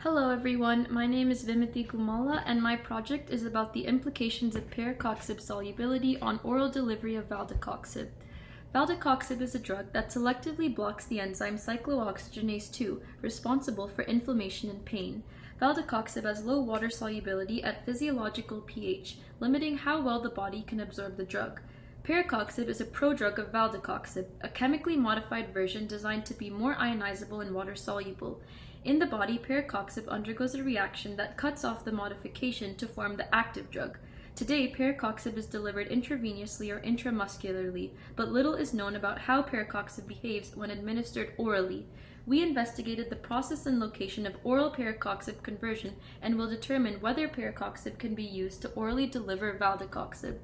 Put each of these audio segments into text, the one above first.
Hello everyone, my name is Vimiti Gumala and my project is about the implications of parecoxib solubility on oral delivery of valdecoxib. Valdecoxib is a drug that selectively blocks the enzyme cyclooxygenase 2, responsible for inflammation and pain. Valdecoxib has low water solubility at physiological pH, limiting how well the body can absorb the drug. Parecoxib is a prodrug of valdecoxib, a chemically modified version designed to be more ionizable and water-soluble. In the body, parecoxib undergoes a reaction that cuts off the modification to form the active drug. Today, parecoxib is delivered intravenously or intramuscularly, but little is known about how parecoxib behaves when administered orally. We investigated the process and location of oral parecoxib conversion and will determine whether parecoxib can be used to orally deliver valdecoxib.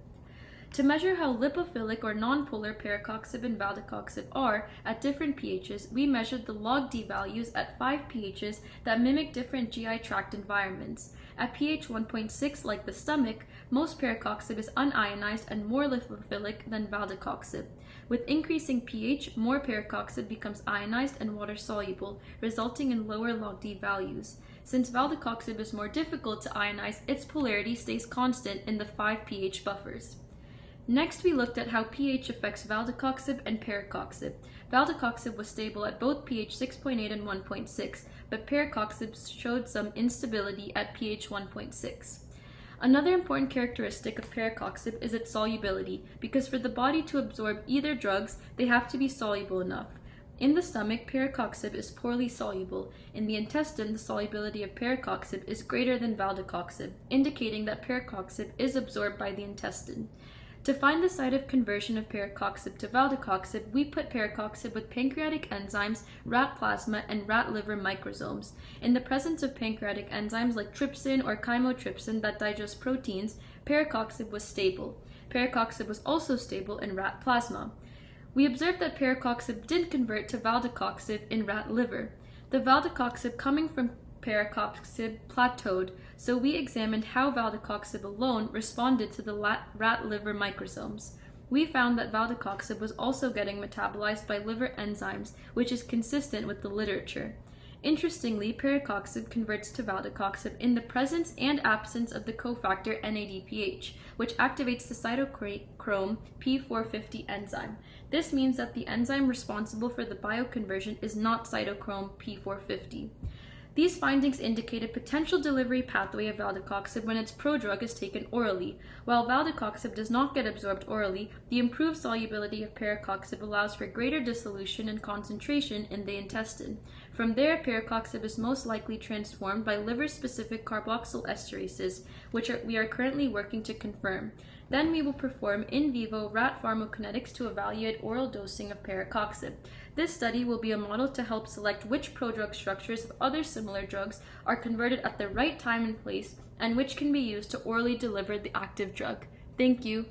To measure how lipophilic or nonpolar parecoxib and valdecoxib are at different pHs, we measured the log D values at 5 pHs that mimic different GI tract environments. At pH 1.6, like the stomach, most parecoxib is unionized and more lipophilic than valdecoxib. With increasing pH, more parecoxib becomes ionized and water-soluble, resulting in lower log D values. Since valdecoxib is more difficult to ionize, its polarity stays constant in the 5 pH buffers. Next, we looked at how pH affects valdecoxib and parecoxib. Valdecoxib was stable at both pH 6.8 and 1.6, but parecoxib showed some instability at pH 1.6. Another important characteristic of parecoxib is its solubility, because for the body to absorb either drugs, they have to be soluble enough. In the stomach, parecoxib is poorly soluble. In the intestine, the solubility of parecoxib is greater than valdecoxib, indicating that parecoxib is absorbed by the intestine. To find the site of conversion of parecoxib to valdecoxib, we put parecoxib with pancreatic enzymes, rat plasma, and rat liver microsomes. In the presence of pancreatic enzymes like trypsin or chymotrypsin that digest proteins, parecoxib was stable. Parecoxib was also stable in rat plasma. We observed that parecoxib didn't convert to valdecoxib in rat liver. The valdecoxib coming from parecoxib plateaued, so we examined how valdecoxib alone responded to the rat liver microsomes. We found that valdecoxib was also getting metabolized by liver enzymes, which is consistent with the literature. Interestingly, parecoxib converts to valdecoxib in the presence and absence of the cofactor NADPH, which activates the cytochrome P450 enzyme. This means that the enzyme responsible for the bioconversion is not cytochrome P450. These findings indicate a potential delivery pathway of valdecoxib when its prodrug is taken orally. While valdecoxib does not get absorbed orally, the improved solubility of parecoxib allows for greater dissolution and concentration in the intestine. From there, parecoxib is most likely transformed by liver-specific carboxyl esterases, which we are currently working to confirm. Then we will perform in vivo rat pharmacokinetics to evaluate oral dosing of parecoxib. This study will be a model to help select which prodrug structures of other similar drugs are converted at the right time and place, and which can be used to orally deliver the active drug. Thank you.